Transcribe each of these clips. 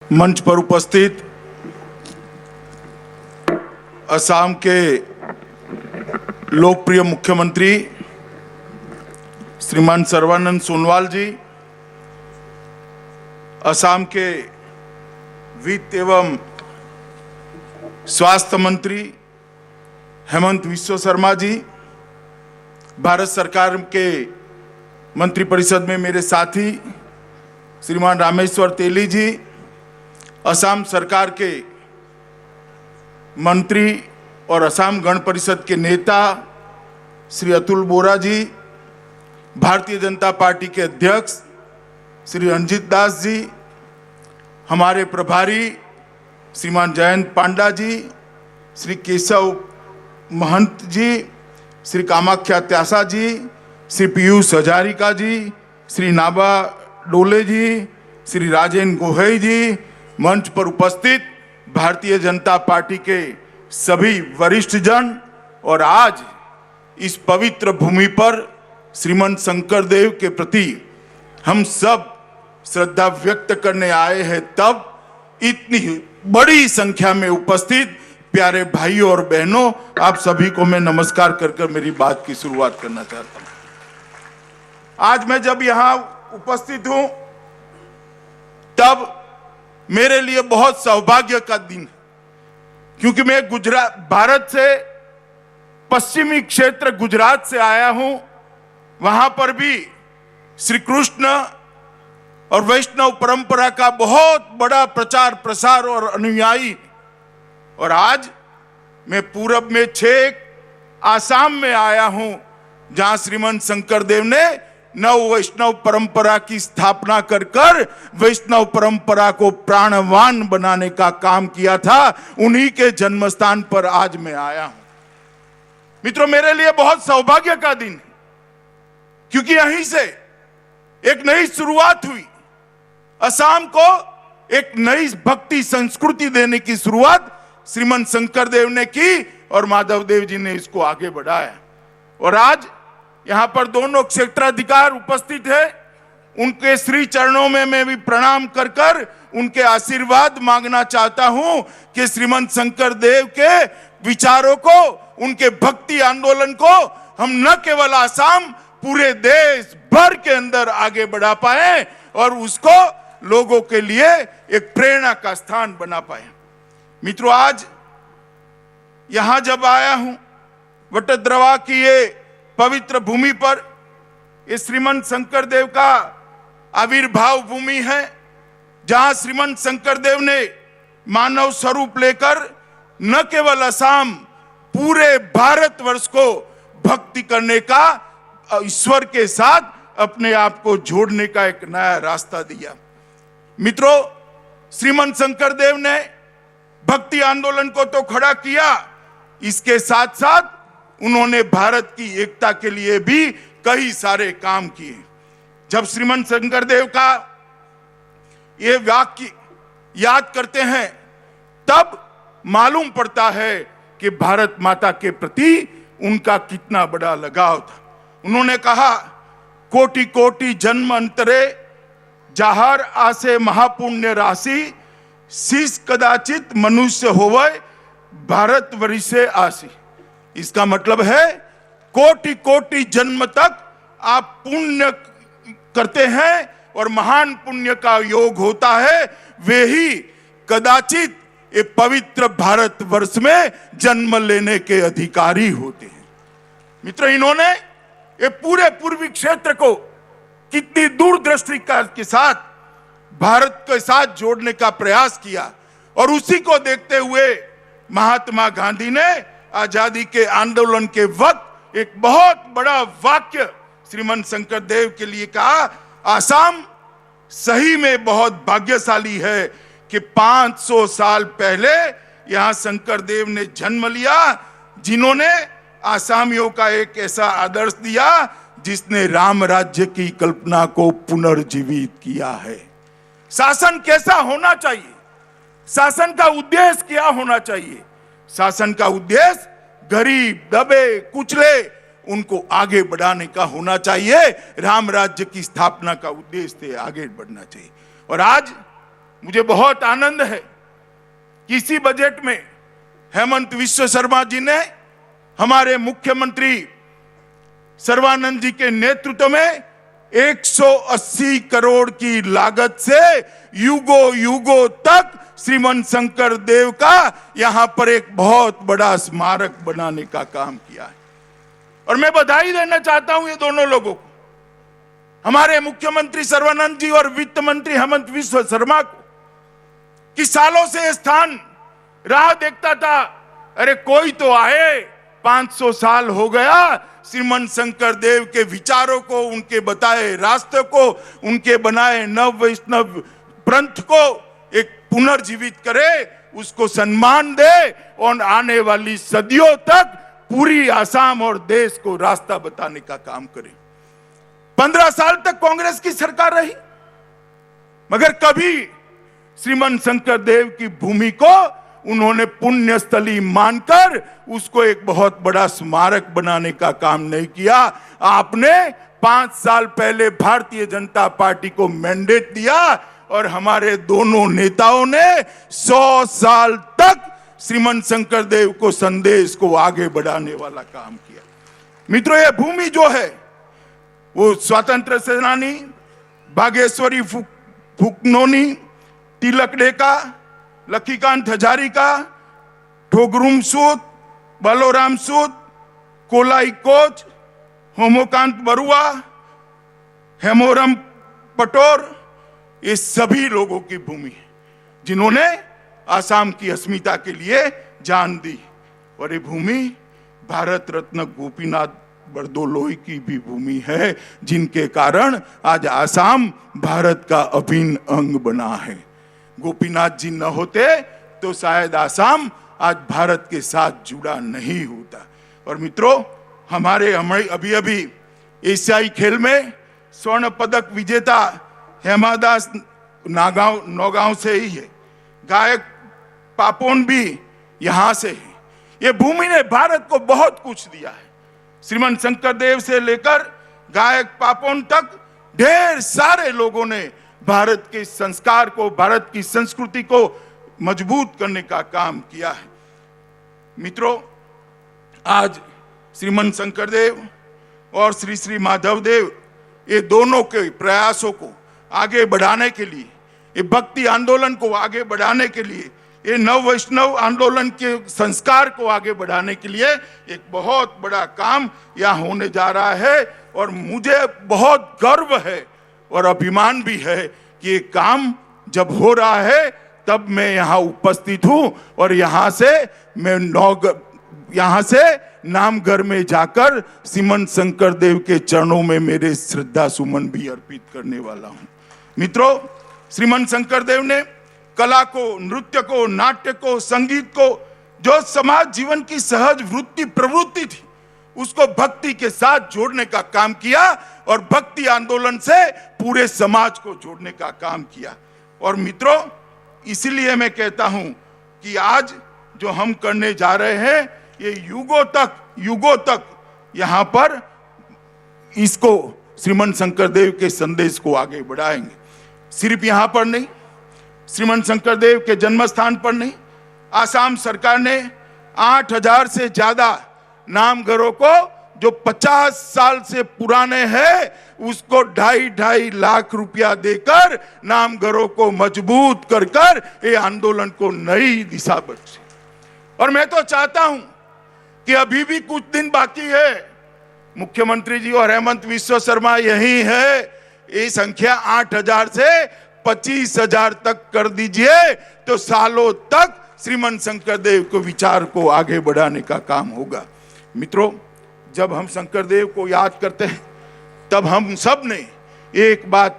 मंच पर उपस्थित असम के लोकप्रिय मुख्यमंत्री श्रीमान सर्बानंद सोनोवाल जी, असम के वित्त एवं स्वास्थ्य मंत्री हेमंत बिस्वा शर्मा जी, भारत सरकार के मंत्रिपरिषद में मेरे साथी श्रीमान रामेश्वर तेली जी, असम सरकार के मंत्री और असम गण परिषद के नेता श्री अतुल बोरा जी, भारतीय जनता पार्टी के अध्यक्ष श्री रंजीत दास जी, हमारे प्रभारी श्रीमान जयंत पांडा जी, श्री केशव महंत जी, श्री कामाख्या त्यासा जी, श्री पीयूष हजारिका जी, श्री नाबा डोले जी, श्री राजेंद्र गोहेई जी, मंच पर उपस्थित भारतीय जनता पार्टी के सभी वरिष्ठ जन और आज इस पवित्र भूमि पर श्रीमंत शंकरदेव के प्रति हम सब श्रद्धा व्यक्त करने आए हैं, तब इतनी बड़ी संख्या में उपस्थित प्यारे भाइयों और बहनों, आप सभी को मैं नमस्कार कर मेरी बात की शुरुआत करना चाहता हूं। आज मैं जब यहां उपस्थित हूं तब मेरे लिए बहुत सौभाग्य का दिन, क्योंकि मैं भारत से पश्चिमी क्षेत्र गुजरात से आया हूं। वहां पर भी श्री कृष्ण और वैष्णव परंपरा का बहुत बड़ा प्रचार प्रसार और अनुयायी, और आज मैं पूरब में छेक आसाम में आया हूं, जहां श्रीमंत शंकरदेव ने नव वैष्णव परंपरा की स्थापना कर वैष्णव परंपरा को प्राणवान बनाने का काम किया था। उन्हीं के जन्म स्थान पर आज मैं आया हूं। मित्रों, मेरे लिए बहुत सौभाग्य का दिन है, क्योंकि यहीं से एक नई शुरुआत हुई। असम को एक नई भक्ति संस्कृति देने की शुरुआत श्रीमंत शंकरदेव ने की और माधव देव जी ने इसको आगे बढ़ाया। और आज यहां पर दोनों क्षेत्राधिकार उपस्थित है, उनके श्री चरणों में मैं भी प्रणाम कर उनके आशीर्वाद मांगना चाहता हूं कि श्रीमंत शंकरदेव के विचारों को, उनके भक्ति आंदोलन को हम न केवल असम, पूरे देश भर के अंदर आगे बढ़ा पाए और उसको लोगों के लिए एक प्रेरणा का स्थान बना पाए। मित्रों, आज यहां जब आया हूं वटद्रवा की ये पवित्र भूमि पर, ये श्रीमंत शंकरदेव का आविर्भाव भूमि है, जहां श्रीमंत शंकरदेव ने मानव स्वरूप लेकर न केवल असम, पूरे भारतवर्ष को भक्ति करने का, ईश्वर के साथ अपने आप को जोड़ने का एक नया रास्ता दिया। मित्रों, श्रीमंत शंकरदेव ने भक्ति आंदोलन को तो खड़ा किया, इसके साथ साथ उन्होंने भारत की एकता के लिए भी कई सारे काम किए। जब श्रीमंत शंकरदेव का ये वाक्य याद करते हैं तब मालूम पड़ता है कि भारत माता के प्रति उनका कितना बड़ा लगाव था। उन्होंने कहा, कोटि कोटि जन्म अंतरे जाहर आसे महापुण्य राशि, शीश कदाचित मनुष्य होवे भारत वरिसे आसी। इसका मतलब है कोटि कोटि जन्म तक आप पुण्य करते हैं और महान पुण्य का योग होता है, वे ही कदाचित ये पवित्र भारत वर्ष में जन्म लेने के अधिकारी होते हैं। मित्रों, इन्होंने ये पूरे पूर्वी क्षेत्र को कितनी दूरदृष्टि के साथ भारत के साथ जोड़ने का प्रयास किया, और उसी को देखते हुए महात्मा गांधी ने आजादी के आंदोलन के वक्त एक बहुत बड़ा वाक्य श्रीमंत शंकरदेव के लिए कहा, असम सही में बहुत भाग्यशाली है कि 500 साल पहले यहां शंकरदेव ने जन्म लिया, जिन्होंने आसामियों का एक ऐसा आदर्श दिया जिसने राम राज्य की कल्पना को पुनर्जीवित किया है। शासन कैसा होना चाहिए, शासन का उद्देश्य क्या होना चाहिए? शासन का उद्देश्य गरीब, दबे, कुचले, उनको आगे बढ़ाने का होना चाहिए। राम राज्य की स्थापना का उद्देश्य से आगे बढ़ना चाहिए। और आज मुझे बहुत आनंद है कि इसी बजट में हेमंत विश्व शर्मा जी ने हमारे मुख्यमंत्री सर्बानंद जी के नेतृत्व में 180 करोड़ की लागत से युगों युगों तक श्रीमंत शंकर देव का यहां पर एक बहुत बड़ा स्मारक बनाने का काम किया है। और मैं बधाई देना चाहता हूं ये दोनों लोगों को, हमारे मुख्यमंत्री सर्बानंद जी और वित्त मंत्री हेमंत विश्व शर्मा को, कि सालों से ये स्थान राह देखता था, अरे कोई तो आए, 500 साल हो गया श्रीमंत शंकर देव के विचारों को, उनके बताए रास्ते को, उनके बनाए नव वैष्णव पंथ को एक पुनर्जीवित करे, उसको सम्मान दे और आने वाली सदियों तक पूरी आसाम और देश को रास्ता बताने का काम करे। 15 साल तक कांग्रेस की सरकार रही, मगर कभी श्रीमंत शंकर देव की भूमि को उन्होंने पुण्यस्थली मानकर उसको एक बहुत बड़ा स्मारक बनाने का काम नहीं किया। आपने 5 साल पहले भारतीय जनता पार्टी को मैंडेट दिया और हमारे दोनों नेताओं ने 100 साल तक श्रीमंत शंकर देव को संदेश को आगे बढ़ाने वाला काम किया। मित्रों, यह भूमि जो है वो स्वतंत्र सेनानी बागेश्वरी फुकनोनी, तिलक डेका, लखीकांत हजारिका, ठोगरुम सूद, बलोराम सूद, कोलाई कोच, होमोकांत बरुआ, हेमोरम पटोर, ये सभी लोगों की भूमि है जिन्होंने आसाम की अस्मिता के लिए जान दी। और ये भूमि भारत रत्न गोपीनाथ बरदोलोई की भी भूमि है, जिनके कारण आज आसाम भारत का अभिन्न अंग बना है। गोपीनाथ जी न होते तो शायद आसाम आज भारत के साथ जुड़ा नहीं होता। और मित्रों, हमारे अभी अभी एशियाई खेल में स्वर्ण पदक विजेता हेमादास नौगांव से ही है, गायक पापोन भी यहां से है। ये भूमि ने भारत को बहुत कुछ दिया है। श्रीमंत शंकर देव से लेकर गायक पापोन तक ढेर सारे लोगों ने भारत के संस्कार को, भारत की संस्कृति को मजबूत करने का काम किया है। मित्रों, आज श्रीमंत शंकर देव और श्री श्री माधव देव, ये दोनों के प्रयासों को आगे बढ़ाने के लिए, ये भक्ति आंदोलन को आगे बढ़ाने के लिए, ये नव वैष्णव आंदोलन के संस्कार को आगे बढ़ाने के लिए एक बहुत बड़ा काम यहाँ होने जा रहा है। और मुझे बहुत गर्व है और अभिमान भी है कि ये काम जब हो रहा है तब मैं यहाँ उपस्थित हूँ और यहाँ से नामघर में जाकर श्रीमंत शंकर देव के चरणों में मेरे श्रद्धा सुमन भी अर्पित करने वाला हूँ। मित्रों, श्रीमंत शंकर देव ने कला को, नृत्य को, नाट्य को, संगीत को, जो समाज जीवन की सहज वृत्ति प्रवृत्ति थी, उसको भक्ति के साथ जोड़ने का काम किया और भक्ति आंदोलन से पूरे समाज को जोड़ने का काम किया। और मित्रों, इसलिए मैं कहता हूं कि आज जो हम करने जा रहे हैं, ये युगों तक यहां पर इसको श्रीमंत शंकर देव के संदेश को आगे बढ़ाएंगे। सिर्फ यहां पर नहीं, श्रीमंत शंकर देव के जन्म स्थान पर नहीं, आसाम सरकार ने 8000 से ज्यादा नामघरों को जो 50 साल से पुराने हैं, उसको 2.5 लाख रुपया देकर नामघरों को मजबूत कर ये आंदोलन को नई दिशा बख्शे। और मैं तो चाहता हूं कि अभी भी कुछ दिन बाकी है, मुख्यमंत्री जी और हेमंत विश्व शर्मा यही है, ये संख्या 8000 से 25,000 तक कर दीजिए तो सालों तक श्रीमंत शंकर देव को विचार को आगे बढ़ाने का काम होगा। मित्रों, जब हम शंकर देव को याद करते हैं तब हम सब ने एक बात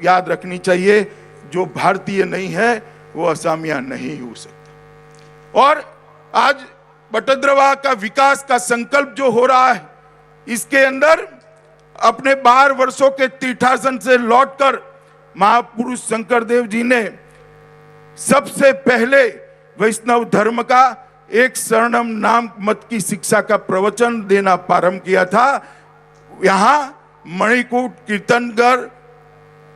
याद रखनी चाहिए, जो भारतीय नहीं है वो असामिया नहीं हो सकता। और आज बटद्रवा का विकास का संकल्प जो हो रहा है, इसके अंदर अपने 12 वर्षों के तीर्थासन से लौटकर महापुरुष शंकर देव जी ने सबसे पहले वैष्णव धर्म का एक शरणम नाम मत की शिक्षा का प्रवचन देना प्रारंभ किया था। यहाँ मणिकूट, कीर्तनगर,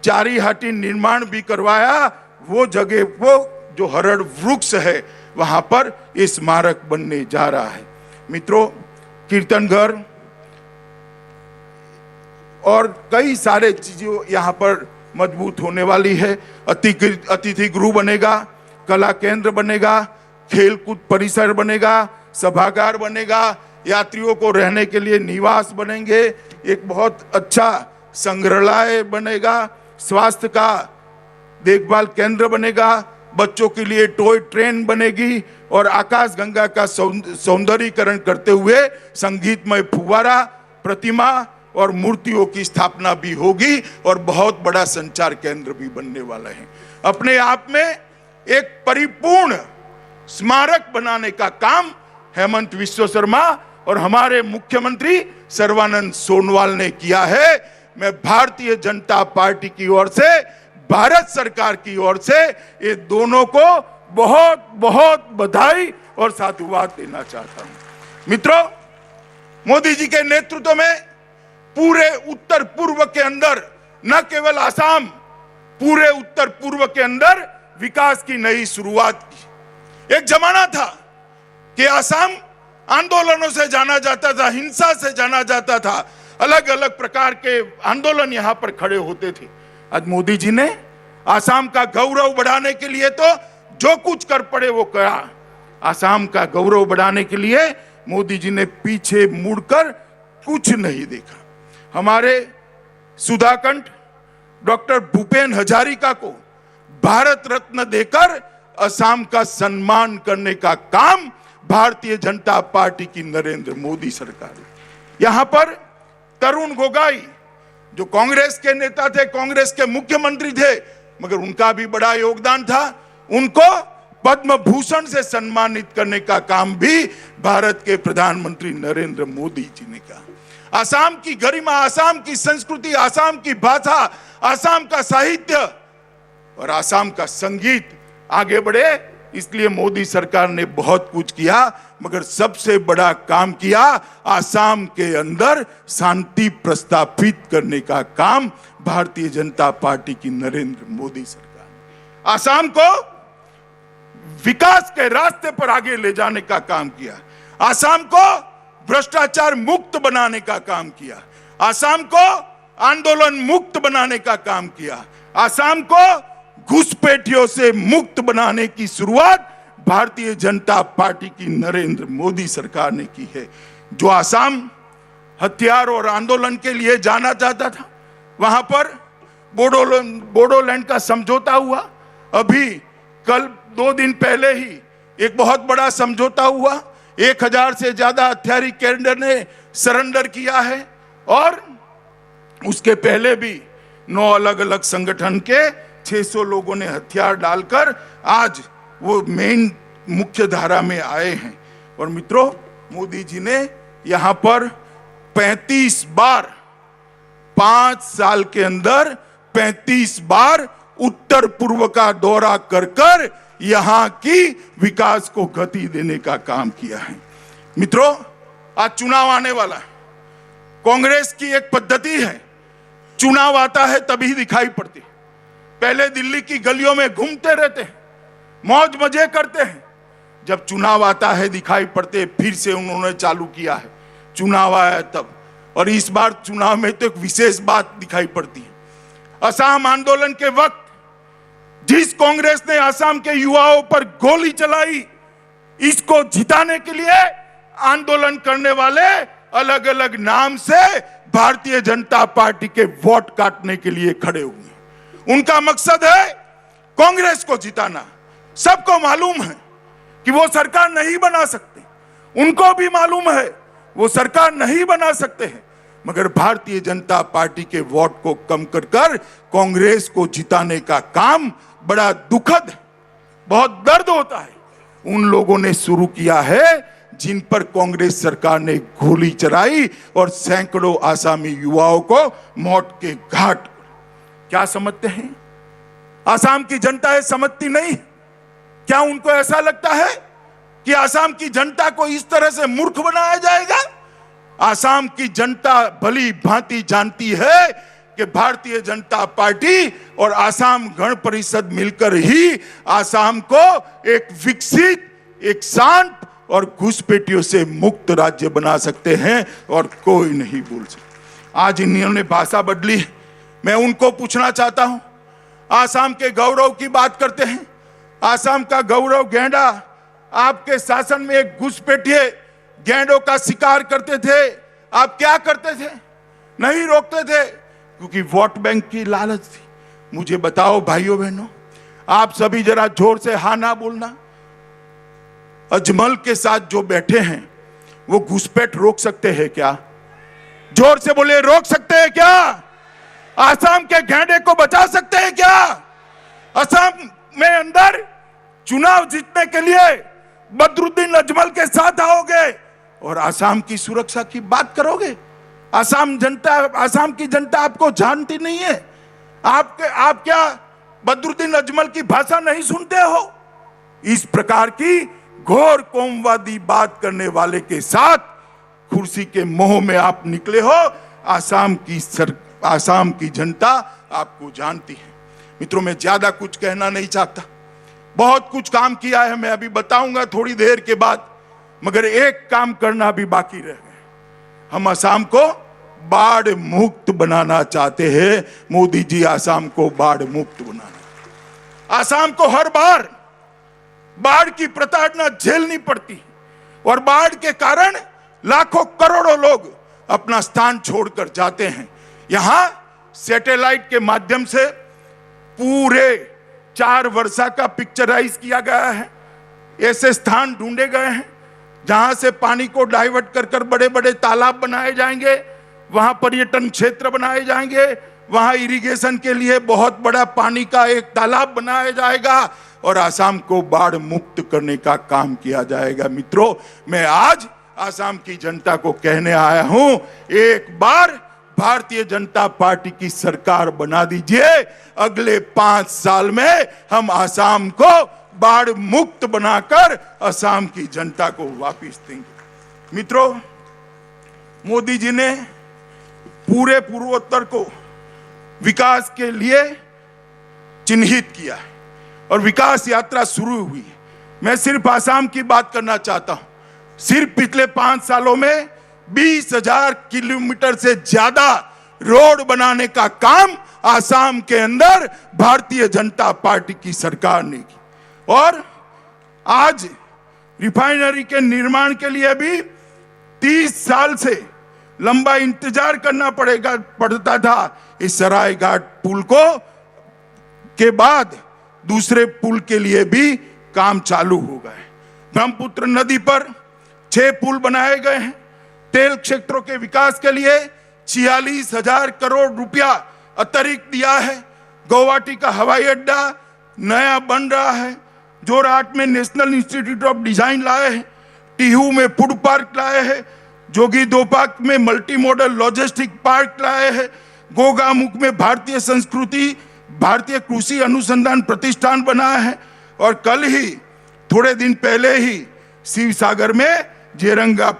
चारी हाटी निर्माण भी करवाया, वो जगह वो जो हरण वृक्ष है वहां पर ये स्मारक बनने जा रहा है। मित्रों, कीर्तन घर और कई सारे चीजें यहां पर मजबूत होने वाली है। अतिथि गृह बनेगा, कला केंद्र बनेगा, खेलकूद परिसर बनेगा, सभागार बनेगा, यात्रियों को रहने के लिए निवास बनेंगे, एक बहुत अच्छा संग्रहालय बनेगा, स्वास्थ्य का देखभाल केंद्र बनेगा, बच्चों के लिए टॉय ट्रेन बनेगी और आकाश गंगा का सौंदर्यीकरण करते हुए संगीतमय फुव्वारा, प्रतिमा और मूर्तियों की स्थापना भी होगी और बहुत बड़ा संचार केंद्र भी बनने वाला है। अपने आप में एक परिपूर्ण स्मारक बनाने का काम हेमंत विश्व शर्मा और हमारे मुख्यमंत्री सर्बानंद सोनोवाल ने किया है। मैं भारतीय जनता पार्टी की ओर से, भारत सरकार की ओर से ये दोनों को बहुत बहुत बधाई और साधुवाद देना चाहता हूं। मित्रों, मोदी जी के नेतृत्व में पूरे उत्तर पूर्व के अंदर, न केवल आसाम, पूरे उत्तर पूर्व के अंदर विकास की नई शुरुआत की। एक जमाना था कि आसाम आंदोलनों से जाना जाता था, हिंसा से जाना जाता था, अलग अलग प्रकार के आंदोलन यहां पर खड़े होते थे। आज मोदी जी ने आसाम का गौरव बढ़ाने के लिए तो जो कुछ कर पड़े वो करा। आसाम का गौरव बढ़ाने के लिए मोदी जी ने पीछे मुड़कर कुछ नहीं देखा। हमारे सुधाकंठ डॉक्टर भूपेन हजारिका को भारत रत्न देकर असम का सम्मान करने का काम भारतीय जनता पार्टी की नरेंद्र मोदी सरकार है। यहां पर तरुण गोगोई जो कांग्रेस के नेता थे, कांग्रेस के मुख्यमंत्री थे, मगर उनका भी बड़ा योगदान था। उनको पद्म भूषण से सम्मानित करने का काम भी भारत के प्रधानमंत्री नरेंद्र मोदी जी ने किया। आसाम की गरिमा, आसाम की संस्कृति, आसाम की भाषा, आसाम का साहित्य और आसाम का संगीत आगे बढ़े, इसलिए मोदी सरकार ने बहुत कुछ किया, मगर सबसे बड़ा काम किया आसाम के अंदर शांति प्रस्थापित करने का काम भारतीय जनता पार्टी की नरेंद्र मोदी सरकार ने आसाम को विकास के रास्ते पर आगे ले जाने का काम किया। आसाम को भ्रष्टाचार मुक्त बनाने का काम किया। आसाम को आंदोलन मुक्त बनाने का काम किया। आसाम को घुसपैठियों से मुक्त बनाने की शुरुआत भारतीय जनता पार्टी की नरेंद्र मोदी सरकार ने की है। जो आसाम हथियार और आंदोलन के लिए जाना जाता था, वहां पर बोडोलैंड का समझौता हुआ। अभी कल 2 दिन पहले ही एक बहुत बड़ा समझौता हुआ। 1000 से ज्यादा हथियारी कैडर ने सरेंडर किया है और उसके पहले भी 9 अलग अलग संगठन के 600 लोगों ने हथियार डालकर आज वो मेन मुख्य धारा में आए हैं। और मित्रों, मोदी जी ने यहां पर 35 बार, 5 साल के अंदर 35 बार उत्तर पूर्व का दौरा कर यहां की विकास को गति देने का काम किया है। मित्रों, आज चुनाव आने वाला है। कांग्रेस की एक पद्धति है, चुनाव आता है तभी दिखाई पड़ती। पहले दिल्ली की गलियों में घूमते रहते हैं, मौज मजे करते हैं, जब चुनाव आता है दिखाई पड़ते। फिर से उन्होंने चालू किया है, चुनाव आया तब। और इस बार चुनाव में तो एक विशेष बात दिखाई पड़ती है। असम आंदोलन के वक्त जिस कांग्रेस ने असम के युवाओं पर गोली चलाई, इसको जिताने के लिए आंदोलन करने वाले अलग अलग नाम से भारतीय जनता पार्टी के वोट काटने के लिए खड़े हुए। उनका मकसद है कांग्रेस को जिताना। सबको मालूम है कि वो सरकार नहीं बना सकते, उनको भी मालूम है वो सरकार नहीं बना सकते हैं, मगर भारतीय जनता पार्टी के वोट को कम कर कांग्रेस को जिताने का काम बड़ा दुखद है, बहुत दर्द होता है। उन लोगों ने शुरू किया है जिन पर कांग्रेस सरकार ने गोली चलाई और सैकड़ों आसामी युवाओं को मौत के घाट। क्या समझते हैं आसाम की जनता? ये समझती नहीं। क्या उनको ऐसा लगता है कि आसाम की जनता को इस तरह से मूर्ख बनाया जाएगा? आसाम की जनता भली भांति जानती है कि भारतीय जनता पार्टी और आसाम गण परिषद मिलकर ही आसाम को एक विकसित, एक शांत और घुसपैठियों से मुक्त राज्य बना सकते हैं और कोई नहीं बोल सकता। आज इन्होंने भाषा बदली, मैं उनको पूछना चाहता हूं, आसाम के गौरव की बात करते हैं। आसाम का गौरव गैंडा, आपके शासन में एक घुसपैठिए गैंडों का शिकार करते थे, आप क्या करते थे? नहीं रोकते थे, क्योंकि वोट बैंक की लालच थी। मुझे बताओ भाइयों बहनों, आप सभी जरा जोर से हाँ ना बोलना। अजमल के साथ जो बैठे हैं वो घुसपैठ रोक सकते हैं क्या? जोर से बोले, रोक सकते हैं क्या? आसाम के गैंडे को बचा सकते हैं क्या? असम में अंदर चुनाव जीतने के लिए बदरुद्दीन अजमल के साथ आओगे और आसाम की सुरक्षा की बात करोगे? आसाम की जनता आपको जानती नहीं है। आप क्या बदरुद्दीन अजमल की भाषा नहीं सुनते हो? इस प्रकार की घोर कौमवादी बात करने वाले के साथ कुर्सी के मोह में आप निकले हो। आसाम की जनता आपको जानती है। मित्रों, मैं ज्यादा कुछ कहना नहीं चाहता, बहुत कुछ काम किया है, मैं अभी बताऊंगा थोड़ी देर के बाद, मगर एक काम करना भी बाकी रह गया। हम आसाम को बाढ़ मुक्त बनाना चाहते हैं। मोदी जी आसाम को बाढ़ मुक्त बनाना। आसाम को हर बार बाढ़ की प्रताड़ना झेलनी पड़ती और बाढ़ के कारण लाखों करोड़ों लोग अपना स्थान छोड़कर जाते हैं। यहां सैटेलाइट के माध्यम से पूरे 4 वर्षा का पिक्चराइज किया गया है। ऐसे स्थान ढूंढे गए हैं जहां से पानी को डाइवर्ट कर कर बड़े बड़े तालाब बनाए जाएंगे, वहां पर्यटन क्षेत्र बनाए जाएंगे, वहां इरिगेशन के लिए बहुत बड़ा पानी का एक तालाब बनाया जाएगा और आसाम को बाढ़ मुक्त करने का काम किया जाएगा। मित्रों, मैं आज आसाम की जनता को कहने आया हूं, एक बार भारतीय जनता पार्टी की सरकार बना दीजिए। अगले 5 साल में हम आसाम को बाढ़ मुक्त बनाकर आसाम की जनता को वापस देंगे। मित्रों, मोदी जी ने पूरे पूर्वोत्तर को विकास के लिए चिन्हित किया है और विकास यात्रा शुरू हुई। मैं सिर्फ आसाम की बात करना चाहता हूं। सिर्फ पिछले 5 सालों में 20,000 किलोमीटर से ज्यादा रोड बनाने का काम आसाम के अंदर भारतीय जनता पार्टी की सरकार ने की। और आज रिफाइनरी के निर्माण के लिए भी 30 साल से लंबा इंतजार करना पड़ता था। इस सरायघाट पुल को के बाद दूसरे पुल के लिए भी काम चालू हो गए। ब्रह्मपुत्र नदी पर 6 पुल बनाए गए हैं। तेल क्षेत्रों के विकास के लिए 46,000 करोड़ रुपया अतिरिक्त दिया है। गुवाहाटी का हवाई अड्डा नया बन रहा है। जोरहाट में नेशनल इंस्टीट्यूट ऑफ डिजाइन लाए हैं। टीहू में फूड पार्क लाए हैं। जोगीघोपा में मल्टी मॉडल लॉजिस्टिक पार्क लाए हैं। गोगामुख में भारतीय संस्कृति भारतीय कृषि अनुसंधान प्रतिष्ठान बनाया है। और कल ही थोड़े दिन पहले ही शिवसागर में जेरंगा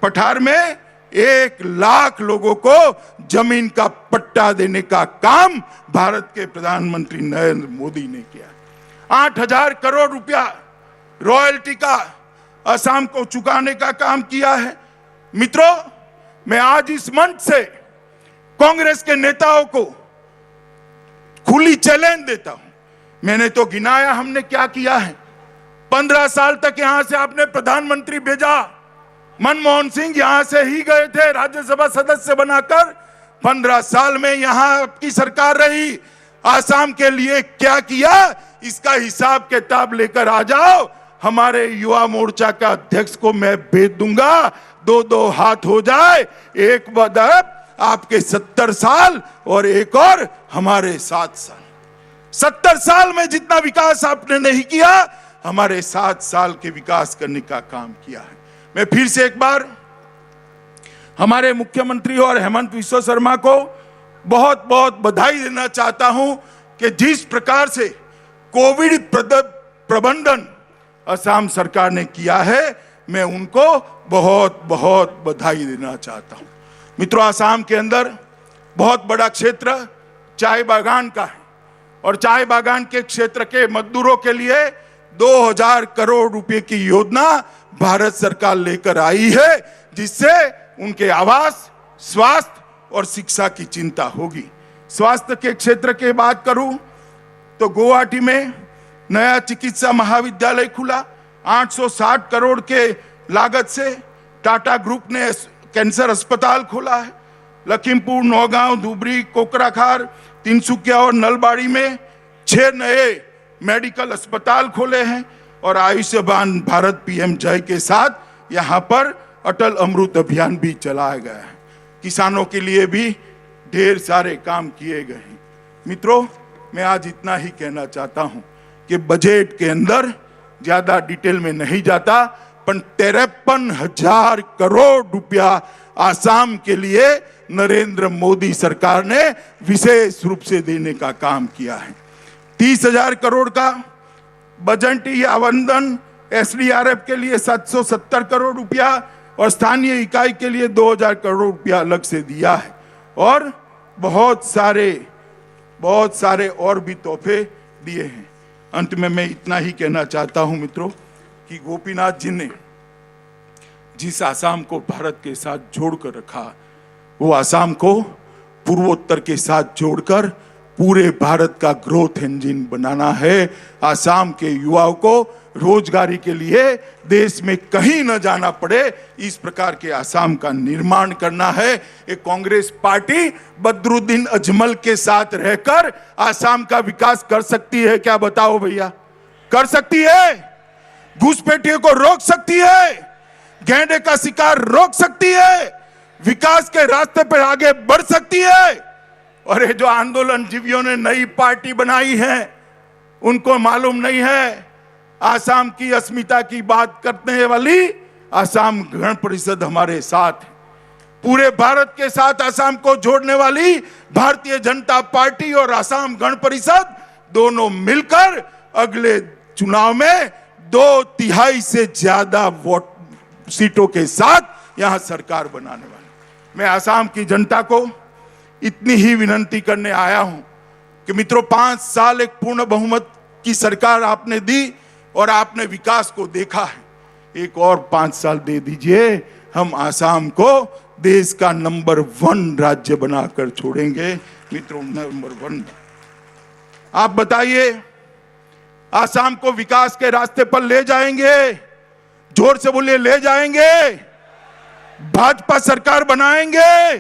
पठार में 1 लाख लोगों को जमीन का पट्टा देने का काम भारत के प्रधानमंत्री नरेंद्र मोदी ने किया। 8,000 करोड़ रुपया रॉयल्टी का असम को चुकाने का काम किया है। मित्रों, मैं आज इस मंच से कांग्रेस के नेताओं को खुली चैलेंज देता हूं। मैंने तो गिनाया हमने क्या किया है। 15 साल तक यहां से आपने प्रधानमंत्री भेजा। मनमोहन सिंह यहां से ही गए थे राज्यसभा सदस्य बनाकर। 15 साल में यहां आपकी सरकार रही। आसाम के लिए क्या किया, इसका हिसाब किताब लेकर आ जाओ। हमारे युवा मोर्चा का अध्यक्ष को मैं भेज दूंगा। 2-2 हाथ हो जाए, एक बदब आपके 70 साल और एक और हमारे 7 साल। 70 साल में जितना विकास आपने नहीं किया, हमारे 7 साल के विकास करने का काम किया है। मैं फिर से एक बार हमारे मुख्यमंत्री और हेमंत विश्व शर्मा को बहुत बहुत बधाई देना चाहता हूं कि जिस प्रकार से कोविड प्रबंधन असम सरकार ने किया है, मैं उनको बहुत बहुत बधाई देना चाहता हूं। मित्रों, असम के अंदर बहुत बड़ा क्षेत्र चाय बागान का है और चाय बागान के क्षेत्र के मजदूरों के लिए 2000 करोड़ रुपए की योजना भारत सरकार लेकर आई है, जिससे उनके आवास, स्वास्थ्य और शिक्षा की चिंता होगी। स्वास्थ्य के क्षेत्र की बात करूं तो गुवाहाटी में नया चिकित्सा महाविद्यालय खुला। 860 करोड़ के लागत से टाटा ग्रुप ने कैंसर अस्पताल खोला है। लखीमपुर, नौगांव, धुबरी, कोकराखार, तिनसुकिया और नलबाड़ी में 6 नए मेडिकल अस्पताल खोले हैं और आयुष्मान भारत पीएम जय के साथ यहाँ पर अटल अमृत अभियान भी चलाया गया है। किसानों के लिए भी ढेर सारे काम किए गए हैं। मित्रों, मैं आज इतना ही कहना चाहता हूं कि बजट के अंदर ज्यादा डिटेल में नहीं जाता, पर 53,000 करोड़ रुपया आसाम के लिए नरेंद्र मोदी सरकार ने विशेष रूप से देने का काम किया है। 30,000 करोड़ का बजट आवंटन एसडीआरएफ के लिए 770 करोड़ रुपया और स्थानीय इकाई के लिए 2000 करोड़ रुपया अलग से दिया है और बहुत सारे और भी तोहफे दिए हैं। अंत में मैं इतना ही कहना चाहता हूं मित्रों कि गोपीनाथ जी ने जिस आसाम को भारत के साथ जोड़कर रखा, वो आसाम को पूर्वोत्तर के साथ जोड़कर पूरे भारत का ग्रोथ इंजन बनाना है। आसाम के युवाओं को रोजगारी के लिए देश में कहीं न जाना पड़े, इस प्रकार के आसाम का निर्माण करना है। एक कांग्रेस पार्टी बदरुद्दीन अजमल के साथ रहकर आसाम का विकास कर सकती है क्या? बताओ भैया, कर सकती है? घुसपैठियों को रोक सकती है? गैंडे का शिकार रोक सकती है? विकास के रास्ते पर आगे बढ़ सकती है? और ये जो आंदोलन जीवियों ने नई पार्टी बनाई है, उनको मालूम नहीं है आसाम की अस्मिता की बात करने वाली आसाम गण परिषद हमारे साथ है। पूरे भारत के साथ आसाम को जोड़ने वाली भारतीय जनता पार्टी और आसाम गण परिषद दोनों मिलकर अगले चुनाव में 2/3 से ज्यादा वोट सीटों के साथ यहां सरकार बनाने वाली। मैं आसाम की जनता को इतनी ही विनती करने आया हूं कि मित्रों, 5 साल एक पूर्ण बहुमत की सरकार आपने दी और आपने विकास को देखा है। एक और 5 साल दे दीजिए, हम आसाम को देश का नंबर 1 राज्य बनाकर छोड़ेंगे। मित्रों, नंबर 1। आप बताइए, आसाम को विकास के रास्ते पर ले जाएंगे? जोर से बोलिए, ले जाएंगे? भाजपा सरकार बनाएंगे?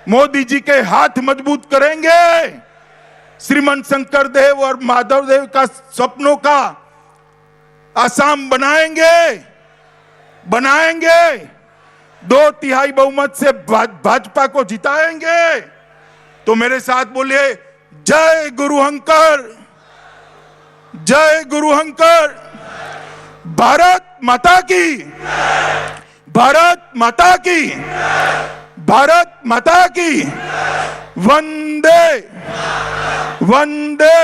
मोदी जी के हाथ मजबूत करेंगे? श्रीमंत शंकर देव और माधव देव का सपनों का आसाम बनाएंगे? 2/3 बहुमत से भाजपा को जिताएंगे? तो मेरे साथ बोलिए, जय गुरु हंकर, जय गुरु हंकर। भारत माता की, भारत माता की, भारत माता की। वंदे वंदे